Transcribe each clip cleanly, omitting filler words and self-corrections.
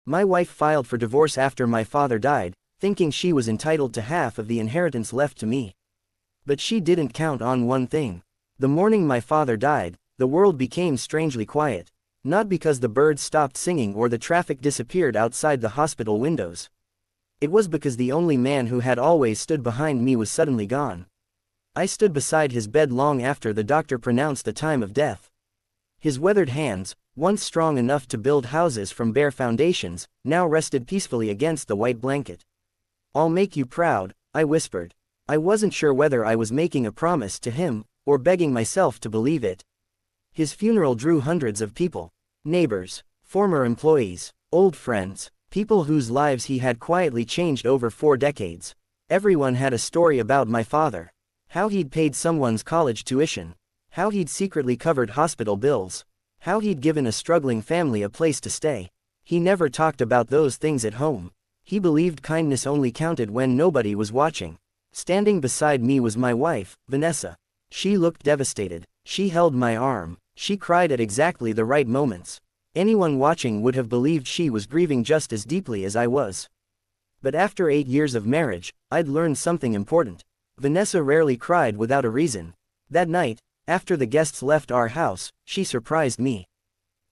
My wife filed for divorce after my father died, thinking she was entitled to half of the inheritance left to me. But she didn't count on one thing. The morning my father died, the world became strangely quiet. Not because the birds stopped singing or the traffic disappeared outside the hospital windows. It was because the only man who had always stood behind me was suddenly gone. I stood beside his bed long after the doctor pronounced the time of death. His weathered hands, once strong enough to build houses from bare foundations, now rested peacefully against the white blanket. "I'll make you proud," I whispered. I wasn't sure whether I was making a promise to him, or begging myself to believe it. His funeral drew hundreds of people. Neighbors, former employees, old friends, people whose lives he had quietly changed over 4 decades. Everyone had a story about my father. How he'd paid someone's college tuition. How he'd secretly covered hospital bills. How he'd given a struggling family a place to stay. He never talked about those things at home. He believed kindness only counted when nobody was watching. Standing beside me was my wife, Vanessa. She looked devastated. She held my arm. She cried at exactly the right moments. Anyone watching would have believed she was grieving just as deeply as I was. But after 8 years of marriage, I'd learned something important. Vanessa rarely cried without a reason. That night, after the guests left our house, she surprised me.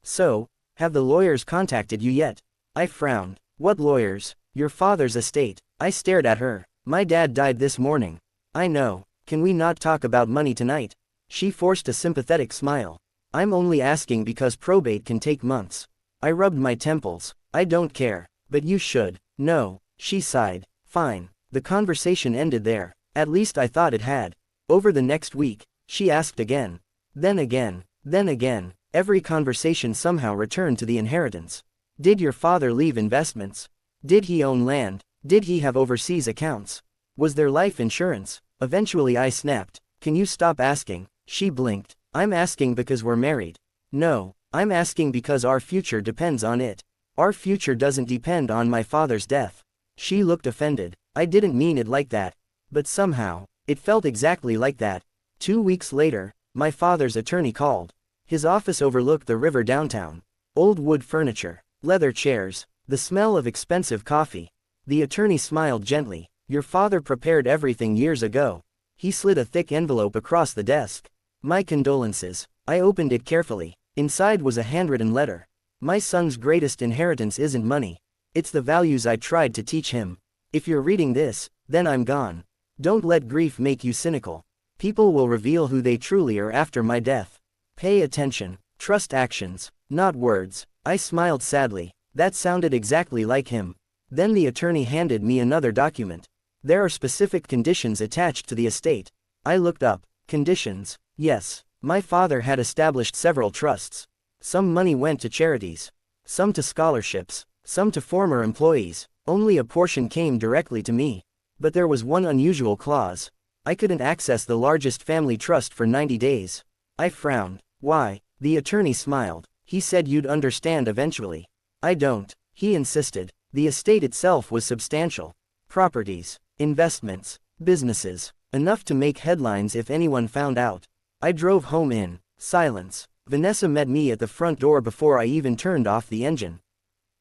"So, have the lawyers contacted you yet?" I frowned. "What lawyers?" "Your father's estate." I stared at her. "My dad died this morning." "I know. Can we not talk about money tonight?" She forced a sympathetic smile. "I'm only asking because probate can take months." I rubbed my temples. "I don't care. But you should." "No," she sighed. "Fine." The conversation ended there. At least I thought it had. Over the next week, she asked again. Then again. Then again. Every conversation somehow returned to the inheritance. Did your father leave investments? Did he own land? Did he have overseas accounts? Was there life insurance? Eventually I snapped. "Can you stop asking?" She blinked. "I'm asking because we're married." "No, I'm asking because our future depends on it." "Our future doesn't depend on my father's death." She looked offended. "I didn't mean it like that." But somehow, it felt exactly like that. 2 weeks later, my father's attorney called. His office overlooked the river downtown. Old wood furniture, leather chairs, the smell of expensive coffee. The attorney smiled gently. "Your father prepared everything years ago." He slid a thick envelope across the desk. "My condolences." I opened it carefully. Inside was a handwritten letter. "My son's greatest inheritance isn't money. It's the values I tried to teach him. If you're reading this, then I'm gone. Don't let grief make you cynical. People will reveal who they truly are after my death. Pay attention. Trust actions, not words." I smiled sadly. That sounded exactly like him. Then the attorney handed me another document. "There are specific conditions attached to the estate." I looked up. Conditions? Yes. My father had established several trusts. Some money went to charities. Some to scholarships. Some to former employees. Only a portion came directly to me. But there was one unusual clause. I couldn't access the largest family trust for 90 days. I frowned. "Why?" The attorney smiled. "He said you'd understand eventually." "I don't." He insisted. The estate itself was substantial. Properties, investments, businesses, enough to make headlines if anyone found out. I drove home in silence. Vanessa met me at the front door before I even turned off the engine.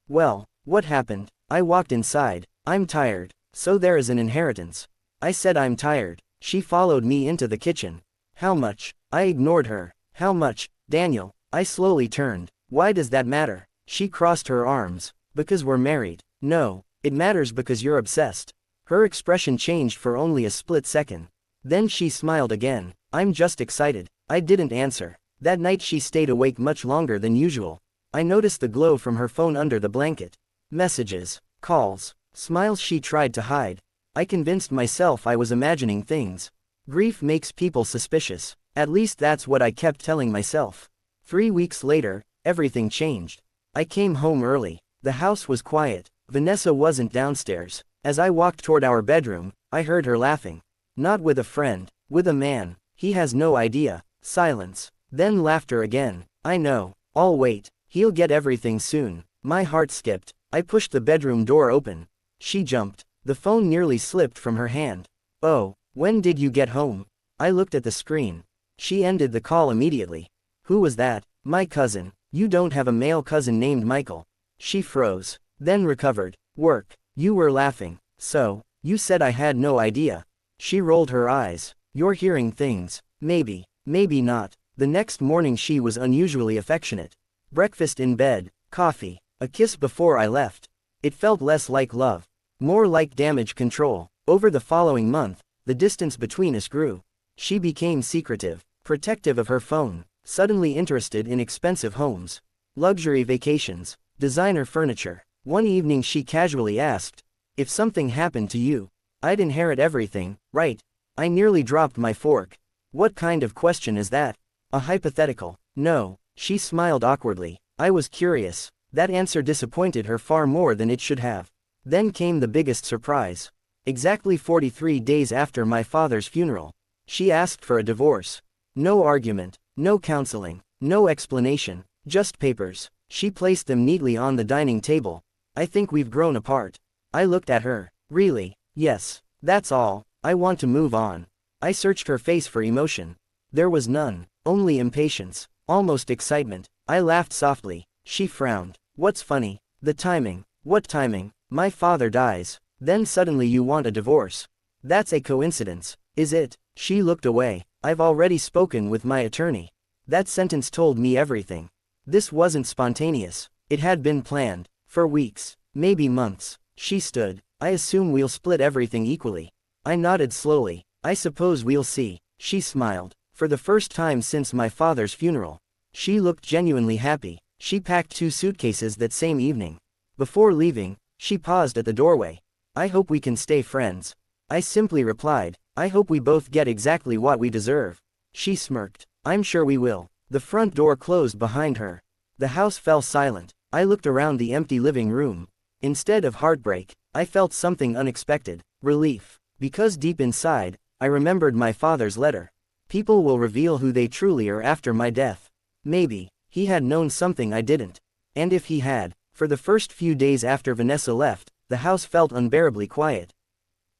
"Well, what happened?" I walked inside. "I'm tired." "So there is an inheritance." I said I'm tired. She followed me into the kitchen. "How much?" I ignored her. "How much, Daniel?" I slowly turned. "Why does that matter?" She crossed her arms. "Because we're married." "No, it matters because you're obsessed." Her expression changed for only a split second. Then she smiled again. "I'm just excited." I didn't answer. That night she stayed awake much longer than usual. I noticed the glow from her phone under the blanket. Messages, calls, smiles she tried to hide. I convinced myself I was imagining things. Grief makes people suspicious. At least that's what I kept telling myself. 3 weeks later, everything changed. I came home early. The house was quiet. Vanessa wasn't downstairs. As I walked toward our bedroom, I heard her laughing. Not with a friend, with a man. He has no idea. Silence. Then laughter again. "I know. I'll wait. He'll get everything soon." My heart skipped. I pushed the bedroom door open. She jumped. The phone nearly slipped from her hand. "Oh, when did you get home?" I looked at the screen. She ended the call immediately. "Who was that?" "My cousin." "You don't have a male cousin named Michael." She froze. Then recovered. Work. You were laughing. So, you said I had no idea. She rolled her eyes. You're hearing things. Maybe. Maybe not. The next morning she was unusually affectionate. Breakfast in bed. Coffee. A kiss before I left. It felt less like love. More like damage control. Over the following month, the distance between us grew. She became secretive, protective of her phone, suddenly interested in expensive homes, luxury vacations, designer furniture. One evening she casually asked, "If something happened to you, I'd inherit everything, right?" I nearly dropped my fork. What kind of question is that? A hypothetical. No, she smiled awkwardly. I was curious. That answer disappointed her far more than it should have. Then came the biggest surprise. Exactly 43 days after my father's funeral, she asked for a divorce. No argument, no counseling, no explanation, just papers. She placed them neatly on the dining table. I think we've grown apart. I looked at her. Really? Yes. That's all. I want to move on. I searched her face for emotion. There was none, only impatience, almost excitement. I laughed softly. She frowned. What's funny? The timing. What timing? My father dies. Then suddenly you want a divorce. That's a coincidence, is it? She looked away. I've already spoken with my attorney. That sentence told me everything. This wasn't spontaneous. It had been planned. For weeks, maybe months. She stood. I assume we'll split everything equally. I nodded slowly. I suppose we'll see. She smiled. For the first time since my father's funeral. She looked genuinely happy. She packed 2 suitcases that same evening. Before leaving, she paused at the doorway. I hope we can stay friends. I simply replied, I hope we both get exactly what we deserve. She smirked. I'm sure we will. The front door closed behind her. The house fell silent. I looked around the empty living room. Instead of heartbreak, I felt something unexpected. Relief. Because deep inside, I remembered my father's letter. People will reveal who they truly are after my death. Maybe, he had known something I didn't. And if he had, for the first few days after Vanessa left, the house felt unbearably quiet.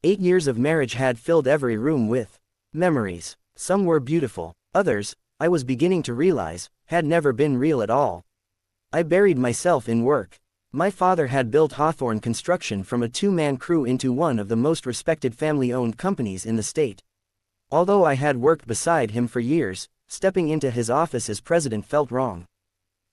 8 years of marriage had filled every room with memories. Some were beautiful, others, I was beginning to realize, had never been real at all. I buried myself in work. My father had built Hawthorne Construction from a 2-man crew into one of the most respected family-owned companies in the state. Although I had worked beside him for years, stepping into his office as president felt wrong.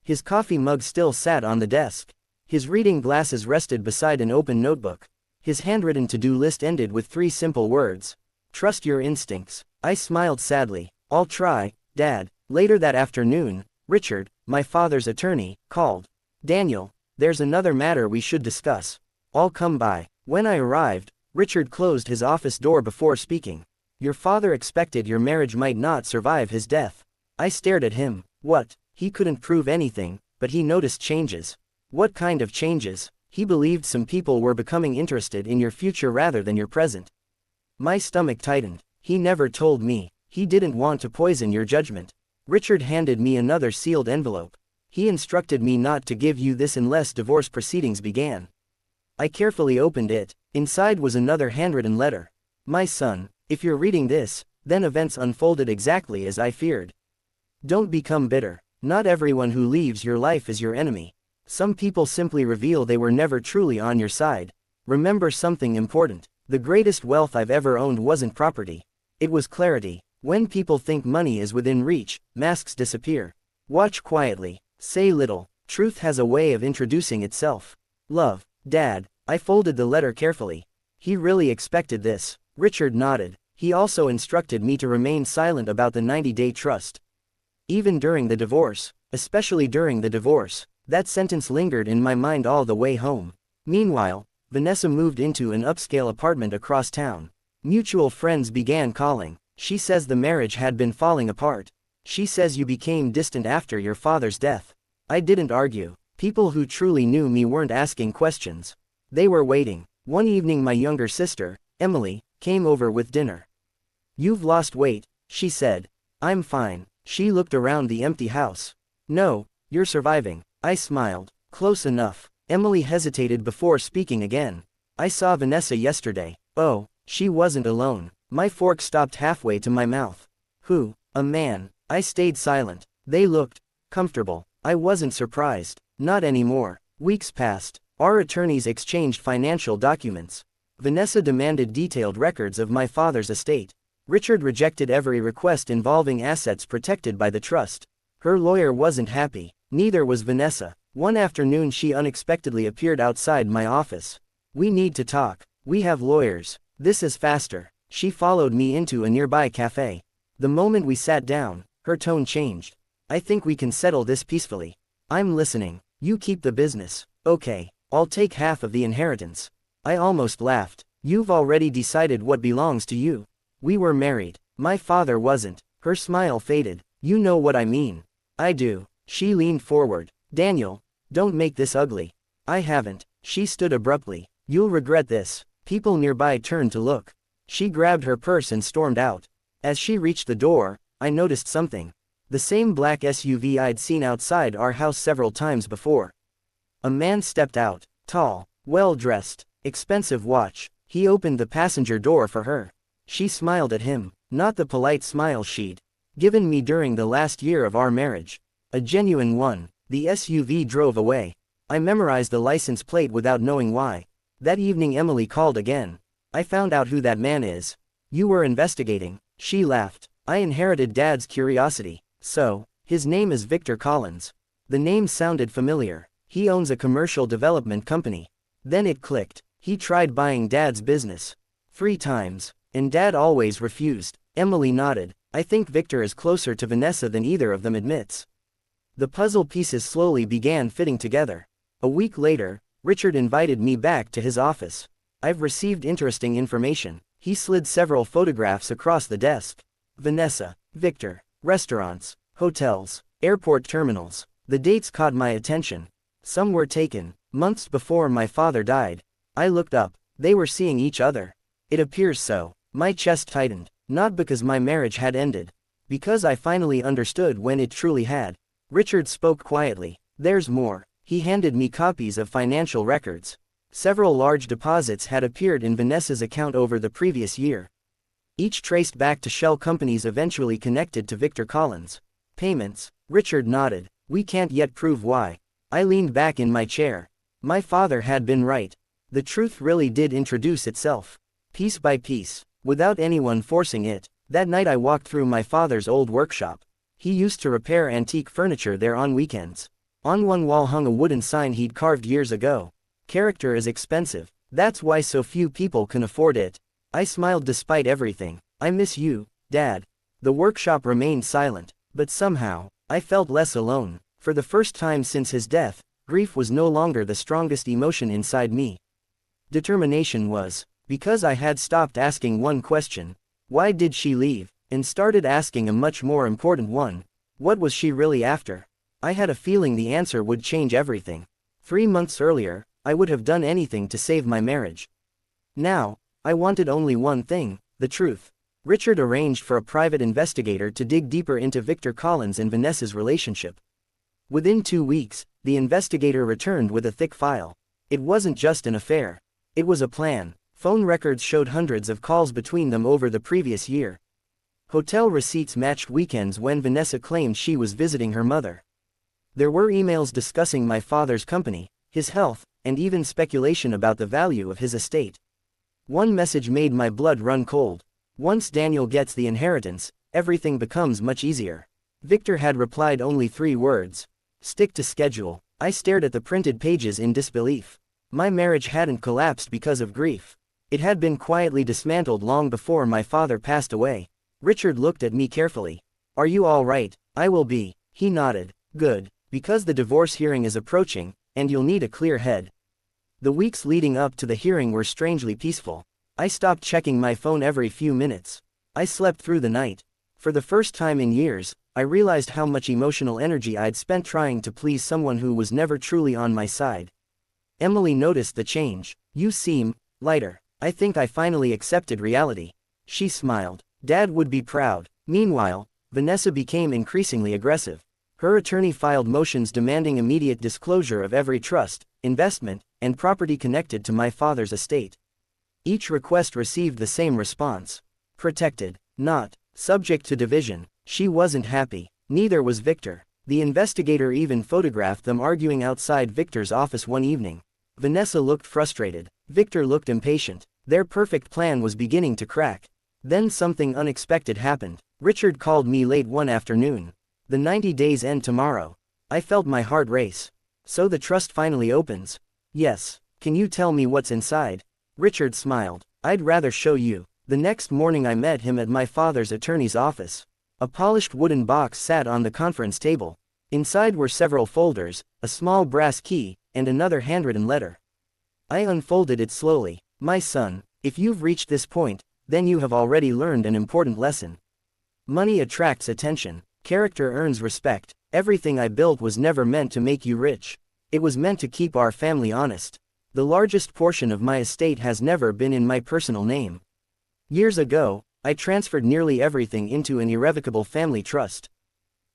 His coffee mug still sat on the desk. His reading glasses rested beside an open notebook. His handwritten to-do list ended with 3 simple words. Trust your instincts. I smiled sadly. I'll try, Dad. Later that afternoon, Richard, my father's attorney, called. Daniel, there's another matter we should discuss. I'll come by. When I arrived, Richard closed his office door before speaking. Your father expected your marriage might not survive his death. I stared at him. What? He couldn't prove anything, but he noticed changes. What kind of changes? He believed some people were becoming interested in your future rather than your present. My stomach tightened. He never told me. He didn't want to poison your judgment. Richard handed me another sealed envelope. He instructed me not to give you this unless divorce proceedings began. I carefully opened it. Inside was another handwritten letter. My son, if you're reading this, then events unfolded exactly as I feared. Don't become bitter. Not everyone who leaves your life is your enemy. Some people simply reveal they were never truly on your side. Remember something important. The greatest wealth I've ever owned wasn't property. It was clarity. When people think money is within reach, masks disappear. Watch quietly. Say little. Truth has a way of introducing itself. Love, Dad. I folded the letter carefully. He really expected this. Richard nodded. He also instructed me to remain silent about the 90-day trust. Even during the divorce. Especially during the divorce. That sentence lingered in my mind all the way home. Meanwhile, Vanessa moved into an upscale apartment across town. Mutual friends began calling. She says the marriage had been falling apart. She says you became distant after your father's death. I didn't argue. People who truly knew me weren't asking questions. They were waiting. One evening my younger sister, Emily, came over with dinner. You've lost weight, she said. I'm fine. She looked around the empty house. No, you're surviving. I smiled. Close enough. Emily hesitated before speaking again. I saw Vanessa yesterday. Oh, she wasn't alone. My fork stopped halfway to my mouth. Who? A man. I stayed silent. They looked comfortable. I wasn't surprised. Not anymore. Weeks passed. Our attorneys exchanged financial documents. Vanessa demanded detailed records of my father's estate. Richard rejected every request involving assets protected by the trust. Her lawyer wasn't happy. Neither was Vanessa. One afternoon she unexpectedly appeared outside my office. "We need to talk. We have lawyers. This is faster." She followed me into a nearby cafe. The moment we sat down, her tone changed. "I think we can settle this peacefully. I'm listening. You keep the business. Okay, I'll take half of the inheritance." I almost laughed. "You've already decided what belongs to you. We were married. My father wasn't." Her smile faded. "You know what I mean." "I do." She leaned forward. "Daniel, don't make this ugly." "I haven't." She stood abruptly. "You'll regret this." People nearby turned to look. She grabbed her purse and stormed out. As she reached the door, I noticed something. The same black SUV I'd seen outside our house several times before. A man stepped out, tall, well-dressed, expensive watch. He opened the passenger door for her. She smiled at him, not the polite smile she'd given me during the last year of our marriage. A genuine one. The SUV drove away. I memorized the license plate without knowing why. That evening Emily called again. "I found out who that man is." "You were investigating." She laughed. "I inherited Dad's curiosity. So, his name is Victor Collins." The name sounded familiar. He owns a commercial development company. Then it clicked. He tried buying Dad's business 3 times, and Dad always refused. Emily nodded. "I think Victor is closer to Vanessa than either of them admits." The puzzle pieces slowly began fitting together. A week later, Richard invited me back to his office. "I've received interesting information." He slid several photographs across the desk. Vanessa, Victor, restaurants, hotels, airport terminals. The dates caught my attention. Some were taken months before my father died. I looked up. They were seeing each other. "It appears so." My chest tightened. Not because my marriage had ended. Because I finally understood when it truly had. Richard spoke quietly. "There's more." He handed me copies of financial records. Several large deposits had appeared in Vanessa's account over the previous year. Each traced back to shell companies eventually connected to Victor Collins. "Payments." Richard nodded. "We can't yet prove why." I leaned back in my chair. My father had been right. The truth really did introduce itself. Piece by piece, without anyone forcing it. That night I walked through my father's old workshop. He used to repair antique furniture there on weekends. On one wall hung a wooden sign he'd carved years ago. "Character is expensive. That's why so few people can afford it." I smiled despite everything. "I miss you, Dad." The workshop remained silent, but somehow, I felt less alone. For the first time since his death, grief was no longer the strongest emotion inside me. Determination was, because I had stopped asking one question: why did she leave? And started asking a much more important one: what was she really after? I had a feeling the answer would change everything. 3 months earlier, I would have done anything to save my marriage. Now, I wanted only one thing: the truth. Richard arranged for a private investigator to dig deeper into Victor Collins and Vanessa's relationship. Within 2 weeks, the investigator returned with a thick file. It wasn't just an affair. It was a plan. Phone records showed hundreds of calls between them over the previous year. Hotel receipts matched weekends when Vanessa claimed she was visiting her mother. There were emails discussing my father's company, his health, and even speculation about the value of his estate. One message made my blood run cold. "Once Daniel gets the inheritance, everything becomes much easier." Victor had replied only 3 words: "Stick to schedule." I stared at the printed pages in disbelief. My marriage hadn't collapsed because of grief. It had been quietly dismantled long before my father passed away. Richard looked at me carefully. "Are you all right?" "I will be." He nodded. "Good. Because the divorce hearing is approaching, and you'll need a clear head." The weeks leading up to the hearing were strangely peaceful. I stopped checking my phone every few minutes. I slept through the night. For the first time in years, I realized how much emotional energy I'd spent trying to please someone who was never truly on my side. Emily noticed the change. "You seem lighter." I think I finally accepted reality. She smiled. Dad would be proud. Meanwhile, Vanessa became increasingly aggressive. Her attorney filed motions demanding immediate disclosure of every trust, investment, and property connected to my father's estate. Each request received the same response: protected, not subject to division. She wasn't happy. Neither was Victor. The investigator even photographed them arguing outside Victor's office one evening. Vanessa looked frustrated. Victor looked impatient. Their perfect plan was beginning to crack. Then something unexpected happened. Richard called me late one afternoon. The 90 days end tomorrow. I felt my heart race. So the trust finally opens? Yes. Can you tell me what's inside? Richard smiled. I'd rather show you. The next morning I met him at my father's attorney's office. A polished wooden box sat on the conference table. Inside were several folders, a small brass key, and another handwritten letter. I unfolded it slowly. My son, if you've reached this point, then you have already learned an important lesson. Money attracts attention. Character earns respect. Everything I built was never meant to make you rich. It was meant to keep our family honest. The largest portion of my estate has never been in my personal name. Years ago, I transferred nearly everything into an irrevocable family trust.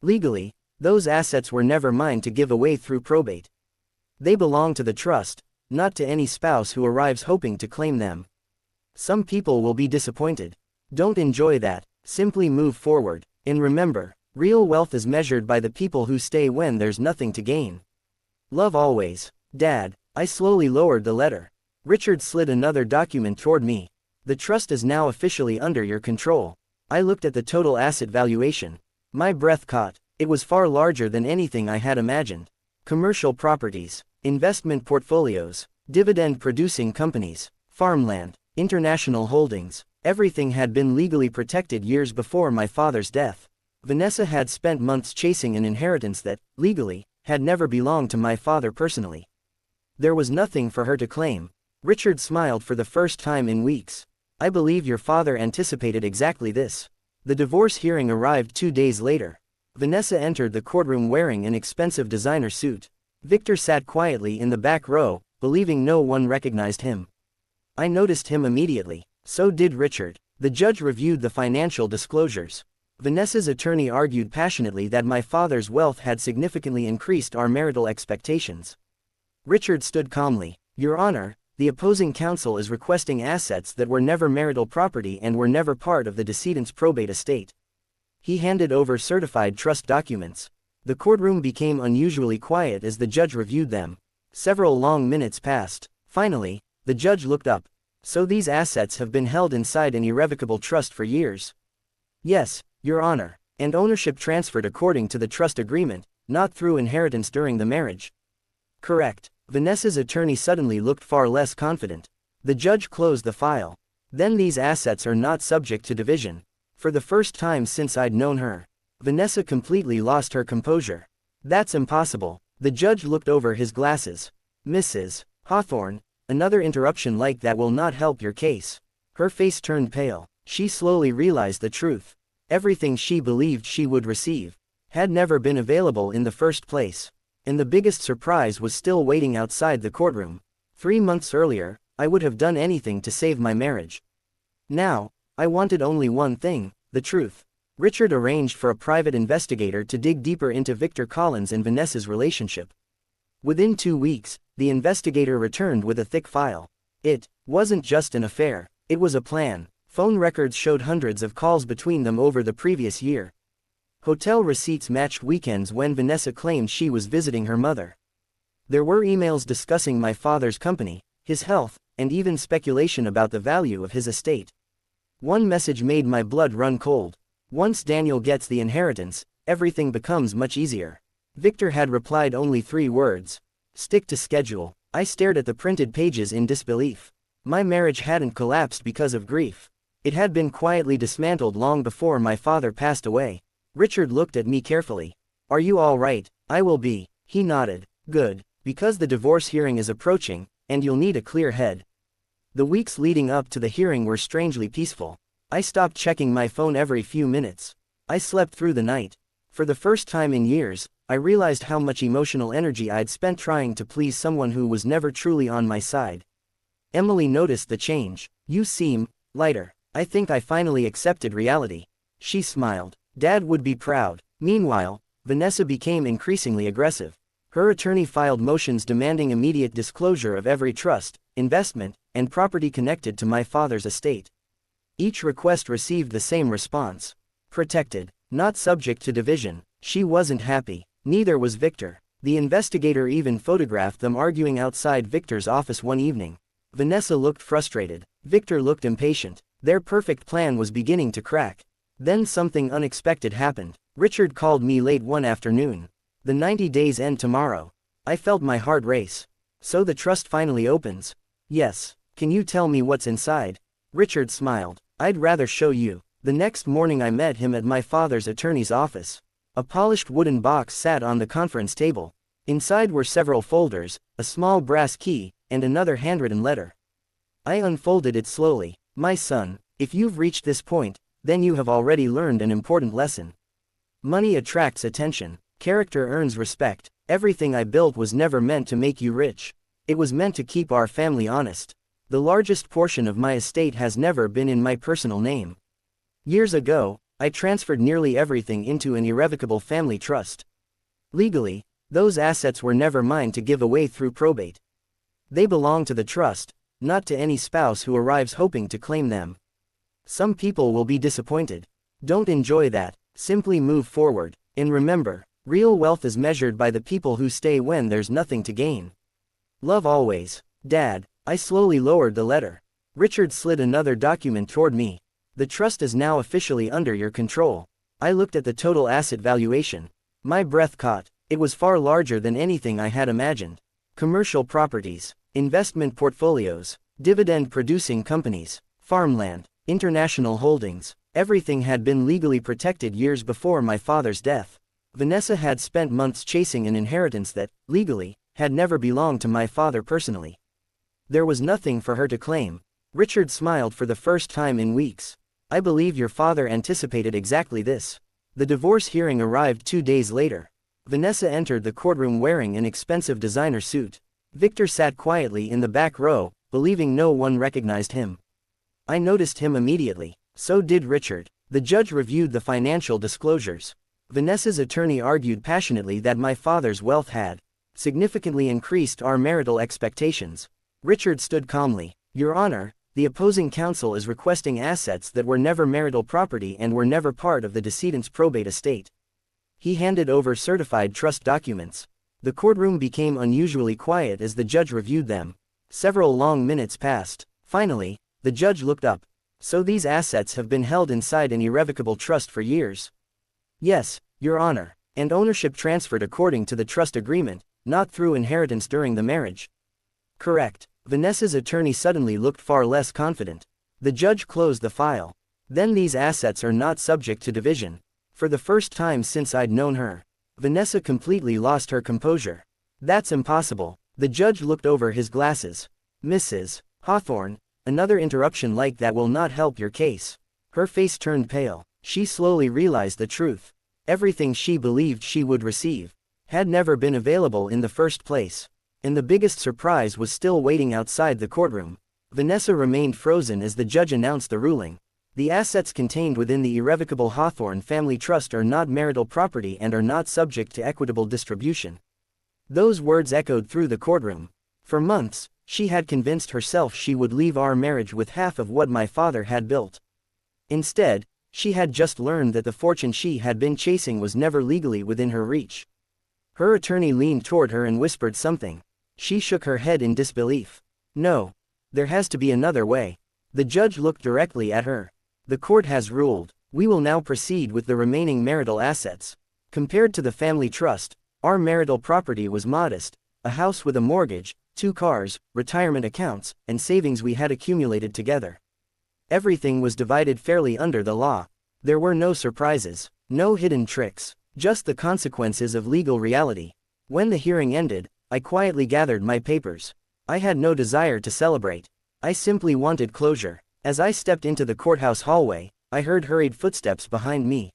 Legally, those assets were never mine to give away through probate. They belong to the trust, not to any spouse who arrives hoping to claim them. Some people will be disappointed. Don't enjoy that, simply move forward, and remember, real wealth is measured by the people who stay when there's nothing to gain. Love always, Dad. I slowly lowered the letter. Richard slid another document toward me. The trust is now officially under your control. I looked at the total asset valuation. My breath caught. It was far larger than anything I had imagined. Commercial properties, investment portfolios, dividend-producing companies, farmland, international holdings. Everything had been legally protected years before my father's death. Vanessa had spent months chasing an inheritance that, legally, had never belonged to my father personally. There was nothing for her to claim. Richard smiled for the first time in weeks. I believe your father anticipated exactly this. The divorce hearing arrived 2 days later. Vanessa entered the courtroom wearing an expensive designer suit. Victor sat quietly in the back row, believing no one recognized him. I noticed him immediately. So did Richard. The judge reviewed the financial disclosures. Vanessa's attorney argued passionately that my father's wealth had significantly increased our marital expectations. Richard stood calmly. Your Honor, the opposing counsel is requesting assets that were never marital property and were never part of the decedent's probate estate. He handed over certified trust documents. The courtroom became unusually quiet as the judge reviewed them. Several long minutes passed. Finally, the judge looked up. So these assets have been held inside an irrevocable trust for years? Yes, Your Honor, and ownership transferred according to the trust agreement, not through inheritance during the marriage. Correct. Vanessa's attorney suddenly looked far less confident. The judge closed the file. Then these assets are not subject to division. For the first time since I'd known her, Vanessa completely lost her composure. That's impossible. The judge looked over his glasses. Mrs. Hawthorne, another interruption like that will not help your case. Her face turned pale. She slowly realized the truth. Everything she believed she would receive had never been available in the first place. And the biggest surprise was still waiting outside the courtroom. 3 months earlier, I would have done anything to save my marriage. Now, I wanted only one thing, the truth. Richard arranged for a private investigator to dig deeper into Victor Collins and Vanessa's relationship. Within 2 weeks, the investigator returned with a thick file. It wasn't just an affair, it was a plan. Phone records showed hundreds of calls between them over the previous year. Hotel receipts matched weekends when Vanessa claimed she was visiting her mother. There were emails discussing my father's company, his health, and even speculation about the value of his estate. One message made my blood run cold. Once Daniel gets the inheritance, everything becomes much easier. Victor had replied only 3 words. Stick to schedule. I stared at the printed pages in disbelief. My marriage hadn't collapsed because of grief. It had been quietly dismantled long before my father passed away. Richard looked at me carefully. Are you all right? I will be. He nodded. Good. Because the divorce hearing is approaching, and you'll need a clear head. The weeks leading up to the hearing were strangely peaceful. I stopped checking my phone every few minutes. I slept through the night. For the first time in years, I realized how much emotional energy I'd spent trying to please someone who was never truly on my side. Emily noticed the change. You seem lighter. I think I finally accepted reality. She smiled. Dad would be proud. Meanwhile, Vanessa became increasingly aggressive. Her attorney filed motions demanding immediate disclosure of every trust, investment, and property connected to my father's estate. Each request received the same response. Protected, not subject to division. She wasn't happy. Neither was Victor. The investigator even photographed them arguing outside Victor's office one evening. Vanessa looked frustrated. Victor looked impatient. Their perfect plan was beginning to crack. Then something unexpected happened. Richard called me late one afternoon. The 90 days end tomorrow. I felt my heart race. So the trust finally opens? Yes. Can you tell me what's inside? Richard smiled. I'd rather show you. The next morning I met him at my father's attorney's office. A polished wooden box sat on the conference table. Inside were several folders, a small brass key, and another handwritten letter. I unfolded it slowly. My son, if you've reached this point, then you have already learned an important lesson. Money attracts attention. Character earns respect. Everything I built was never meant to make you rich. It was meant to keep our family honest. The largest portion of my estate has never been in my personal name. Years ago, I transferred nearly everything into an irrevocable family trust. Legally, those assets were never mine to give away through probate. They belong to the trust, not to any spouse who arrives hoping to claim them. Some people will be disappointed. Don't enjoy that, simply move forward, and remember, real wealth is measured by the people who stay when there's nothing to gain. Love always, Dad. I slowly lowered the letter. Richard slid another document toward me. The trust is now officially under your control. I looked at the total asset valuation. My breath caught. It was far larger than anything I had imagined. Commercial properties, investment portfolios, dividend-producing companies, farmland, international holdings. Everything had been legally protected years before my father's death. Vanessa had spent months chasing an inheritance that, legally, had never belonged to my father personally. There was nothing for her to claim. Richard smiled for the first time in weeks. I believe your father anticipated exactly this. The divorce hearing arrived 2 days later. Vanessa entered the courtroom wearing an expensive designer suit. Victor sat quietly in the back row, believing no one recognized him. I noticed him immediately. So did Richard. The judge reviewed the financial disclosures. Vanessa's attorney argued passionately that my father's wealth had significantly increased our marital expectations. Richard stood calmly. Your Honor, the opposing counsel is requesting assets that were never marital property and were never part of the decedent's probate estate. He handed over certified trust documents. The courtroom became unusually quiet as the judge reviewed them. Several long minutes passed. Finally, the judge looked up. So these assets have been held inside an irrevocable trust for years? Yes, Your Honor, and ownership transferred according to the trust agreement, not through inheritance during the marriage. Correct. Vanessa's attorney suddenly looked far less confident. The judge closed the file. Then these assets are not subject to division. For the first time since I'd known her, Vanessa completely lost her composure. That's impossible. The judge looked over his glasses. Mrs. Hawthorne, another interruption like that will not help your case. Her face turned pale. She slowly realized the truth. Everything she believed she would receive had never been available in the first place. And the biggest surprise was still waiting outside the courtroom. Vanessa remained frozen as the judge announced the ruling. The assets contained within the irrevocable Hawthorne family trust are not marital property and are not subject to equitable distribution. Those words echoed through the courtroom. For months, she had convinced herself she would leave our marriage with half of what my father had built. Instead, she had just learned that the fortune she had been chasing was never legally within her reach. Her attorney leaned toward her and whispered something. She shook her head in disbelief. No. There has to be another way. The judge looked directly at her. The court has ruled. We will now proceed with the remaining marital assets. Compared to the family trust, our marital property was modest: a house with a mortgage, 2 cars, retirement accounts, and savings we had accumulated together. Everything was divided fairly under the law. There were no surprises, no hidden tricks, just the consequences of legal reality. When the hearing ended, I quietly gathered my papers. I had no desire to celebrate. I simply wanted closure. As I stepped into the courthouse hallway, I heard hurried footsteps behind me.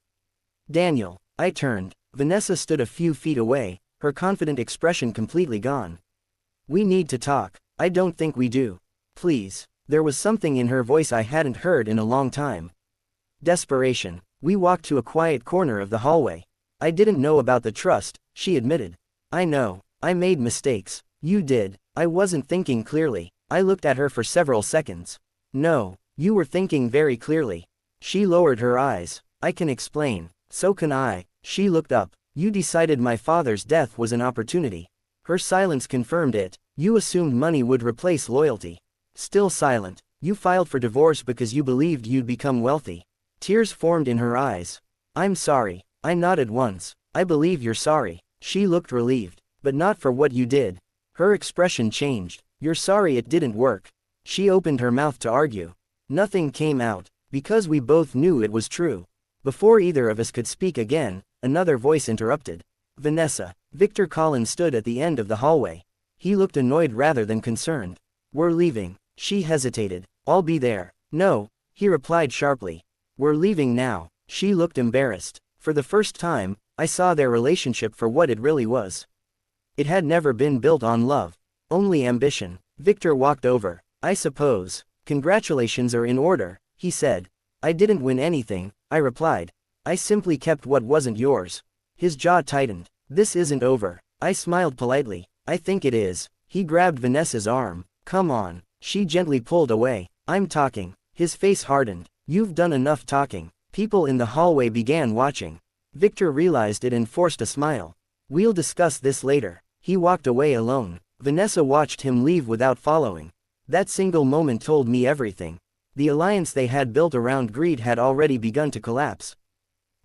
Daniel. I turned. Vanessa stood a few feet away, her confident expression completely gone. We need to talk. I don't think we do. Please. There was something in her voice I hadn't heard in a long time. Desperation. We walked to a quiet corner of the hallway. I didn't know about the trust, she admitted. I know. I made mistakes. You did. I wasn't thinking clearly. I looked at her for several seconds. No, you were thinking very clearly. She lowered her eyes. I can explain. So can I. She looked up. You decided my father's death was an opportunity. Her silence confirmed it. You assumed money would replace loyalty. Still silent, you filed for divorce because you believed you'd become wealthy. Tears formed in her eyes. I'm sorry. I nodded once. I believe you're sorry. She looked relieved. But not for what you did. Her expression changed. You're sorry it didn't work. She opened her mouth to argue. Nothing came out, because we both knew it was true. Before either of us could speak again, another voice interrupted. Vanessa. Victor Collins stood at the end of the hallway. He looked annoyed rather than concerned. We're leaving. She hesitated. I'll be there. No, he replied sharply. We're leaving now. She looked embarrassed. For the first time, I saw their relationship for what it really was. It had never been built on love. Only ambition. Victor walked over. I suppose. Congratulations are in order, he said. I didn't win anything, I replied. I simply kept what wasn't yours. His jaw tightened. This isn't over. I smiled politely. I think it is. He grabbed Vanessa's arm. Come on. She gently pulled away. I'm talking. His face hardened. You've done enough talking. People in the hallway began watching. Victor realized it and forced a smile. We'll discuss this later. He walked away alone. Vanessa watched him leave without following. That single moment told me everything. The alliance they had built around greed had already begun to collapse.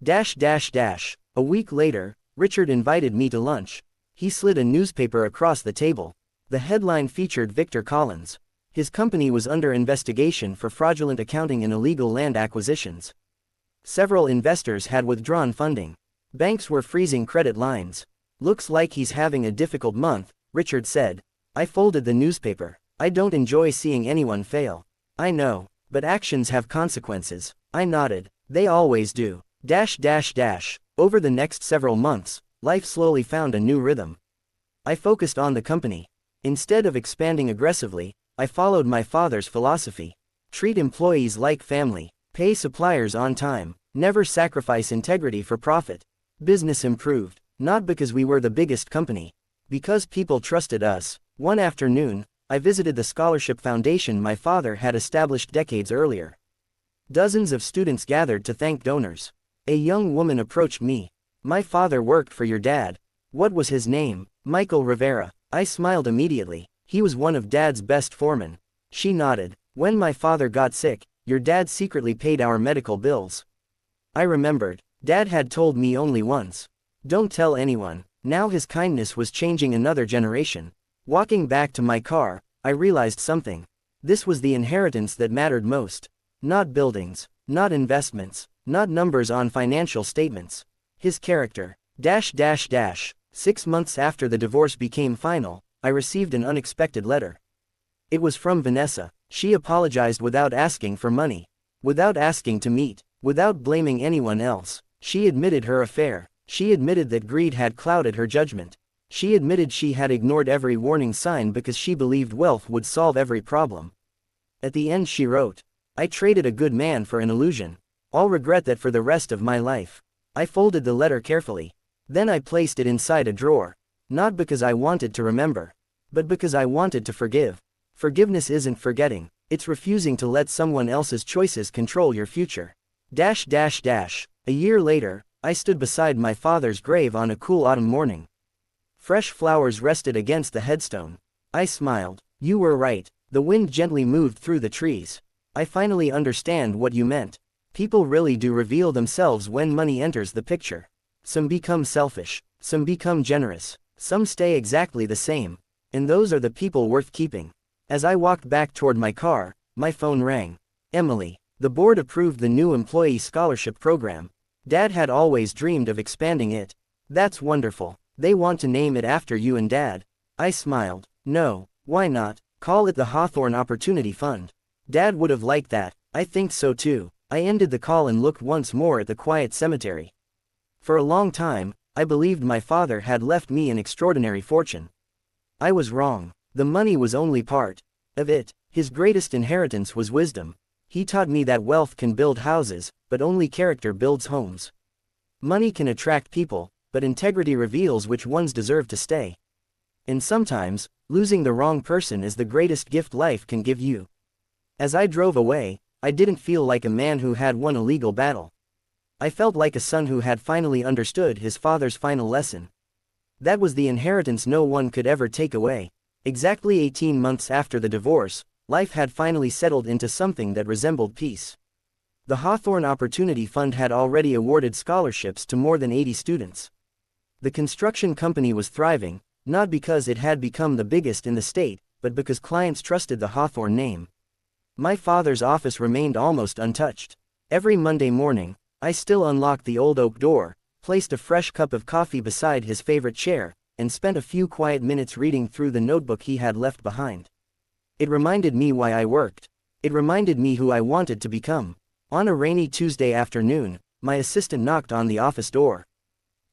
A week later, Richard invited me to lunch. He slid a newspaper across the table. The headline featured Victor Collins. His company was under investigation for fraudulent accounting and illegal land acquisitions. Several investors had withdrawn funding. Banks were freezing credit lines. Looks like he's having a difficult month, Richard said. I folded the newspaper. I don't enjoy seeing anyone fail. I know, but actions have consequences. I nodded. They always do. Over the next several months, life slowly found a new rhythm. I focused on the company. Instead of expanding aggressively, I followed my father's philosophy. Treat employees like family. Pay suppliers on time. Never sacrifice integrity for profit. Business improved, not because we were the biggest company. Because people trusted us. One afternoon, I visited the scholarship foundation my father had established decades earlier. Dozens of students gathered to thank donors. A young woman approached me. My father worked for your dad. What was his name? Michael Rivera. I smiled immediately. He was one of Dad's best foremen. She nodded. When my father got sick, your dad secretly paid our medical bills. I remembered. Dad had told me only once. Don't tell anyone. Now his kindness was changing another generation. Walking back to my car, I realized something. This was the inheritance that mattered most. Not buildings, not investments, not numbers on financial statements. His character. 6 months after the divorce became final, I received an unexpected letter. It was from Vanessa. She apologized without asking for money. Without asking to meet. Without blaming anyone else. She admitted her affair. She admitted that greed had clouded her judgment. She admitted she had ignored every warning sign because she believed wealth would solve every problem. At the end she wrote, I traded a good man for an illusion. I'll regret that for the rest of my life. I folded the letter carefully. Then I placed it inside a drawer. Not because I wanted to remember, but because I wanted to forgive. Forgiveness isn't forgetting, it's refusing to let someone else's choices control your future. A year later, I stood beside my father's grave on a cool autumn morning. Fresh flowers rested against the headstone. I smiled. You were right. The wind gently moved through the trees. I finally understand what you meant. People really do reveal themselves when money enters the picture. Some become selfish. Some become generous. Some stay exactly the same. And those are the people worth keeping. As I walked back toward my car, my phone rang. Emily. The board approved the new employee scholarship program. Dad had always dreamed of expanding it. That's wonderful. They want to name it after you and Dad. I smiled. No, why not? Call it the Hawthorne Opportunity Fund. Dad would have liked that. I think so too. I ended the call and looked once more at the quiet cemetery. For a long time, I believed my father had left me an extraordinary fortune. I was wrong. The money was only part of it. His greatest inheritance was wisdom. He taught me that wealth can build houses, but only character builds homes. Money can attract people, but integrity reveals which ones deserve to stay. And sometimes, losing the wrong person is the greatest gift life can give you. As I drove away, I didn't feel like a man who had won a legal battle. I felt like a son who had finally understood his father's final lesson. That was the inheritance no one could ever take away. Exactly 18 months after the divorce, life had finally settled into something that resembled peace. The Hawthorne Opportunity Fund had already awarded scholarships to more than 80 students. The construction company was thriving, not because it had become the biggest in the state, but because clients trusted the Hawthorne name. My father's office remained almost untouched. Every Monday morning, I still unlocked the old oak door, placed a fresh cup of coffee beside his favorite chair, and spent a few quiet minutes reading through the notebook he had left behind. It reminded me why I worked. It reminded me who I wanted to become. On a rainy Tuesday afternoon, my assistant knocked on the office door.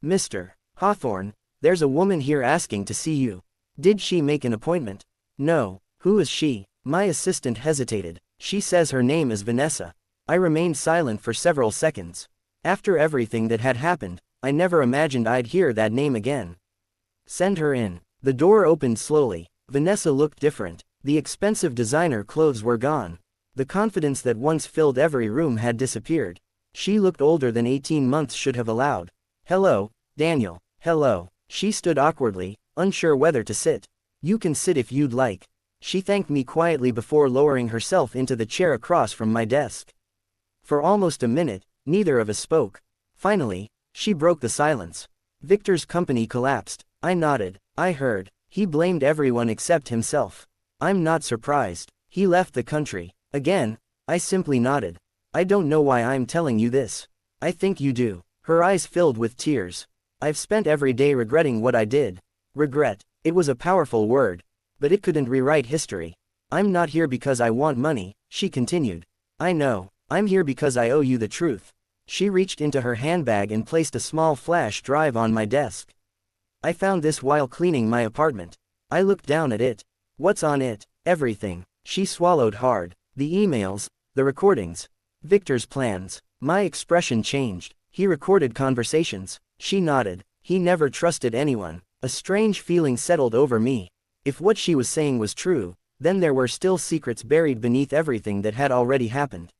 "Mr. Hawthorne, there's a woman here asking to see you. Did she make an appointment?" "No. Who is she?" My assistant hesitated. "She says her name is Vanessa." I remained silent for several seconds. After everything that had happened, I never imagined I'd hear that name again. "Send her in." The door opened slowly. Vanessa looked different. The expensive designer clothes were gone. The confidence that once filled every room had disappeared. She looked older than 18 months should have allowed. "Hello, Daniel." "Hello." She stood awkwardly, unsure whether to sit. "You can sit if you'd like." She thanked me quietly before lowering herself into the chair across from my desk. For almost a minute, neither of us spoke. Finally, she broke the silence. "Victor's company collapsed." I nodded. "I heard. He blamed everyone except himself." "I'm not surprised. He left the country." Again, I simply nodded. "I don't know why I'm telling you this." "I think you do." Her eyes filled with tears. "I've spent every day regretting what I did." Regret. It was a powerful word. But it couldn't rewrite history. "I'm not here because I want money," she continued. "I know. I'm here because I owe you the truth." She reached into her handbag and placed a small flash drive on my desk. "I found this while cleaning my apartment." I looked down at it. "What's on it?" "Everything." She swallowed hard. "The emails, the recordings, Victor's plans." My expression changed. "He recorded conversations." She nodded. "He never trusted anyone." A strange feeling settled over me. If what she was saying was true, then there were still secrets buried beneath everything that had already happened.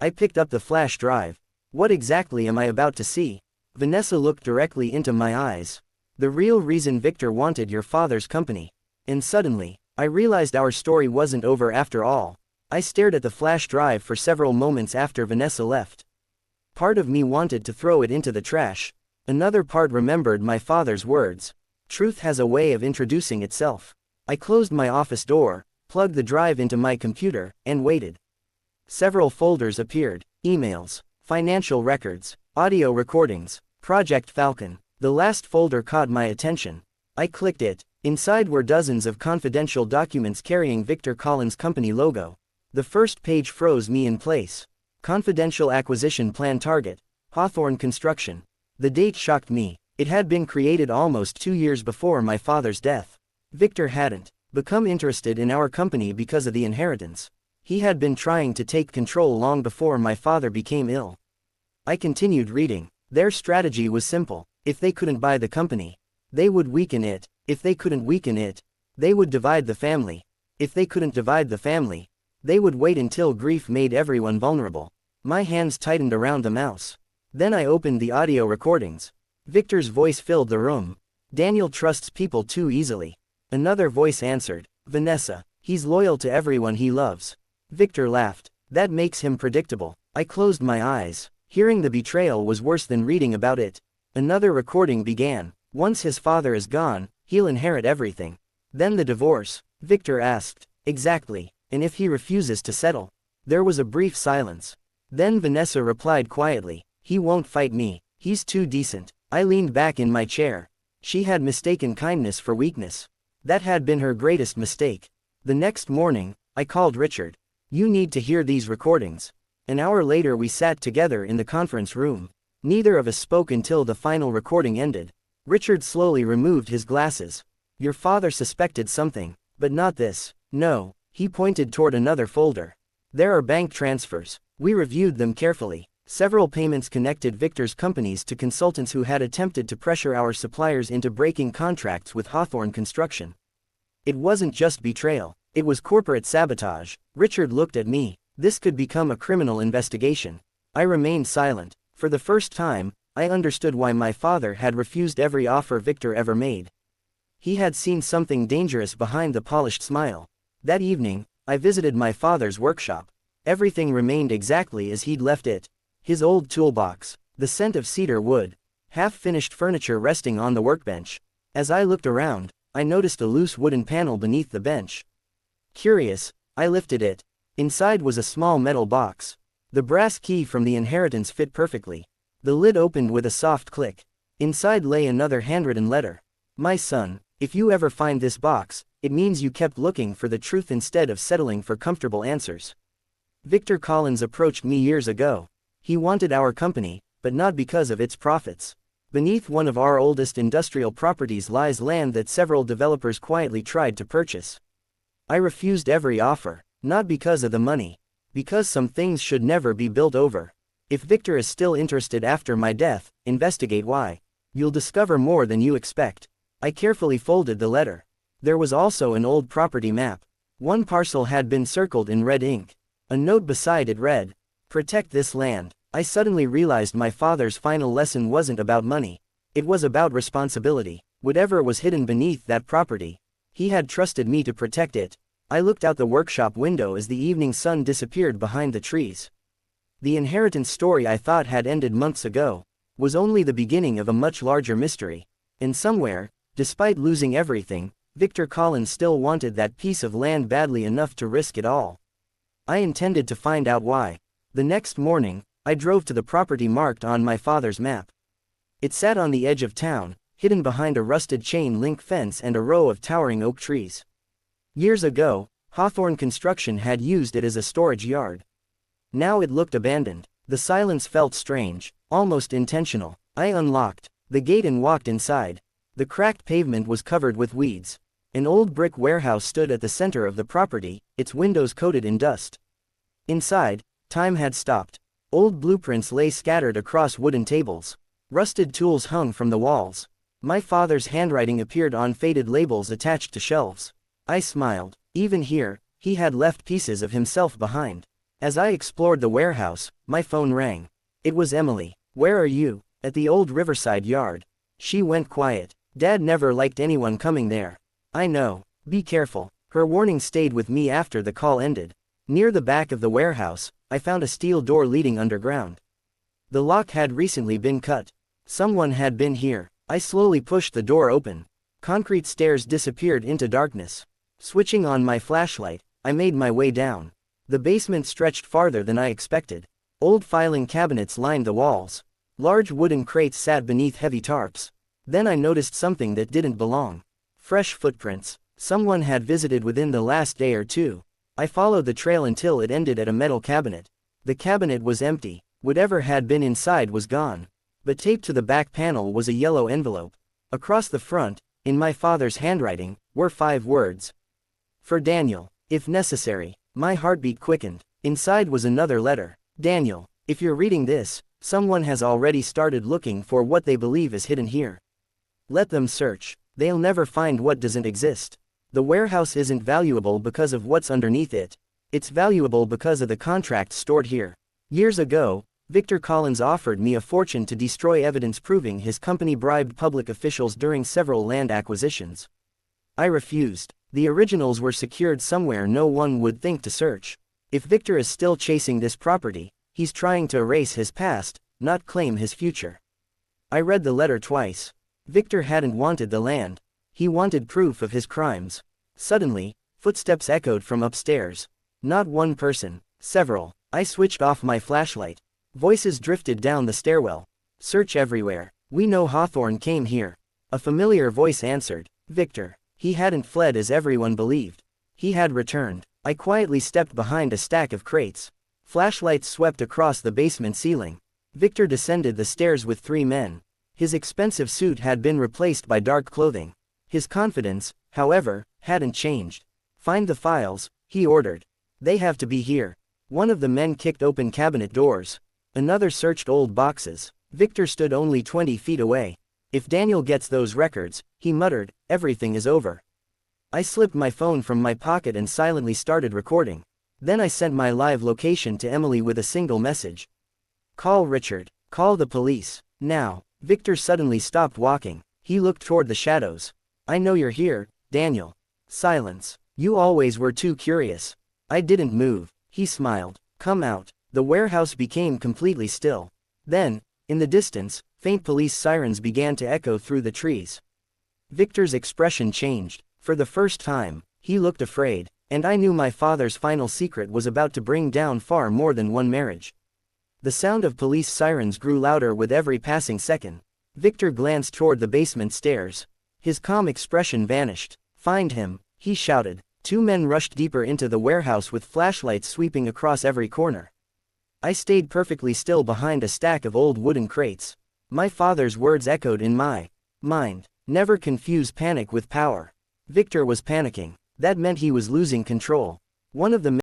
I picked up the flash drive. "What exactly am I about to see?" Vanessa looked directly into my eyes. "The real reason Victor wanted your father's company." And suddenly, I realized our story wasn't over after all. I stared at the flash drive for several moments after Vanessa left. Part of me wanted to throw it into the trash. Another part remembered my father's words. Truth has a way of introducing itself. I closed my office door, plugged the drive into my computer, and waited. Several folders appeared. Emails, financial records, audio recordings, Project Falcon. The last folder caught my attention. I clicked it. Inside were dozens of confidential documents carrying Victor Collins' company logo. The first page froze me in place. Confidential acquisition plan target, Hawthorne Construction. The date shocked me. It had been created almost 2 years before my father's death. Victor hadn't become interested in our company because of the inheritance. He had been trying to take control long before my father became ill. I continued reading. Their strategy was simple. If they couldn't buy the company, they would weaken it. If they couldn't weaken it, they would divide the family. If they couldn't divide the family, they would wait until grief made everyone vulnerable. My hands tightened around the mouse. Then I opened the audio recordings. Victor's voice filled the room. "Daniel trusts people too easily." Another voice answered. "Vanessa, he's loyal to everyone he loves." Victor laughed. "That makes him predictable." I closed my eyes. Hearing the betrayal was worse than reading about it. Another recording began. "Once his father is gone, he'll inherit everything." Then the divorce. Victor asked. "Exactly. And if he refuses to settle?" There was a brief silence. Then Vanessa replied quietly. "He won't fight me. He's too decent." I leaned back in my chair. She had mistaken kindness for weakness. That had been her greatest mistake. The next morning, I called Richard. "You need to hear these recordings." An hour later we sat together in the conference room. Neither of us spoke until the final recording ended. Richard slowly removed his glasses. "Your father suspected something, but not this." "No." He pointed toward another folder. "There are bank transfers." We reviewed them carefully. Several payments connected Victor's companies to consultants who had attempted to pressure our suppliers into breaking contracts with Hawthorne Construction. It wasn't just betrayal, it was corporate sabotage. Richard looked at me. This could become a criminal investigation. I remained silent. For the first time, I understood why my father had refused every offer Victor ever made. He had seen something dangerous behind the polished smile. That evening, I visited my father's workshop. Everything remained exactly as he'd left it. His old toolbox, the scent of cedar wood, half-finished furniture resting on the workbench. As I looked around, I noticed a loose wooden panel beneath the bench. Curious, I lifted it. Inside was a small metal box. The brass key from the inheritance fit perfectly. The lid opened with a soft click. Inside lay another handwritten letter. My son, if you ever find this box, it means you kept looking for the truth instead of settling for comfortable answers. Victor Collins approached me years ago. He wanted our company, but not because of its profits. Beneath one of our oldest industrial properties lies land that several developers quietly tried to purchase. I refused every offer, not because of the money, because some things should never be built over. If Victor is still interested after my death, investigate why. You'll discover more than you expect. I carefully folded the letter. There was also an old property map. One parcel had been circled in red ink. A note beside it read, "Protect this land." I suddenly realized my father's final lesson wasn't about money. It was about responsibility. Whatever was hidden beneath that property, he had trusted me to protect it. I looked out the workshop window as the evening sun disappeared behind the trees. The inheritance story I thought had ended months ago was only the beginning of a much larger mystery. And somewhere, despite losing everything, Victor Collins still wanted that piece of land badly enough to risk it all. I intended to find out why. The next morning, I drove to the property marked on my father's map. It sat on the edge of town, hidden behind a rusted chain-link fence and a row of towering oak trees. Years ago, Hawthorne Construction had used it as a storage yard. Now it looked abandoned. The silence felt strange, almost intentional. I unlocked the gate and walked inside. The cracked pavement was covered with weeds. An old brick warehouse stood at the center of the property, its windows coated in dust. Inside, time had stopped. Old blueprints lay scattered across wooden tables. Rusted tools hung from the walls. My father's handwriting appeared on faded labels attached to shelves. I smiled. Even here, he had left pieces of himself behind. As I explored the warehouse, my phone rang. It was Emily. "Where are you?" "At the old Riverside yard." She went quiet. "Dad never liked anyone coming there." "I know. Be careful." Her warning stayed with me after the call ended. Near the back of the warehouse, I found a steel door leading underground. The lock had recently been cut. Someone had been here. I slowly pushed the door open. Concrete stairs disappeared into darkness. Switching on my flashlight, I made my way down. The basement stretched farther than I expected. Old filing cabinets lined the walls. Large wooden crates sat beneath heavy tarps. Then I noticed something that didn't belong. Fresh footprints. Someone had visited within the last day or two. I followed the trail until it ended at a metal cabinet. The cabinet was empty. Whatever had been inside was gone. But taped to the back panel was a yellow envelope. Across the front, in my father's handwriting, were 5 words. "For Daniel, if necessary." My heartbeat quickened. Inside was another letter. "Daniel, if you're reading this, someone has already started looking for what they believe is hidden here. Let them search. They'll never find what doesn't exist. The warehouse isn't valuable because of what's underneath it. It's valuable because of the contracts stored here. Years ago, Victor Collins offered me a fortune to destroy evidence proving his company bribed public officials during several land acquisitions. I refused. The originals were secured somewhere no one would think to search. If Victor is still chasing this property, he's trying to erase his past, not claim his future. I read the letter twice. Victor hadn't wanted the land. He wanted proof of his crimes. Suddenly, footsteps echoed from upstairs. Not one person, several. I switched off my flashlight. Voices drifted down the stairwell. "Search everywhere. We know Hawthorne came here." A familiar voice answered. Victor. He hadn't fled as everyone believed. He had returned. I quietly stepped behind a stack of crates. Flashlights swept across the basement ceiling. Victor descended the stairs with 3 men. His expensive suit had been replaced by dark clothing. His confidence, however, hadn't changed. "Find the files," he ordered. "They have to be here." One of the men kicked open cabinet doors. Another searched old boxes. Victor stood only 20 feet away. "If Daniel gets those records," he muttered, "everything is over." I slipped my phone from my pocket and silently started recording. Then I sent my live location to Emily with a single message. "Call Richard. Call the police. Now. Victor suddenly stopped walking. He looked toward the shadows. I know you're here, Daniel. Silence. You always were too curious. I didn't move. He smiled. Come out. The warehouse became completely still. Then, in the distance, faint police sirens began to echo through the trees. Victor's expression changed. For the first time, he looked afraid, and I knew my father's final secret was about to bring down far more than one marriage. The sound of police sirens grew louder with every passing second. Victor glanced toward the basement stairs. His calm expression vanished. Find him, he shouted. Two men rushed deeper into the warehouse with flashlights sweeping across every corner. I stayed perfectly still behind a stack of old wooden crates. My father's words echoed in my mind. Never confuse panic with power. Victor was panicking. That meant he was losing control. One of the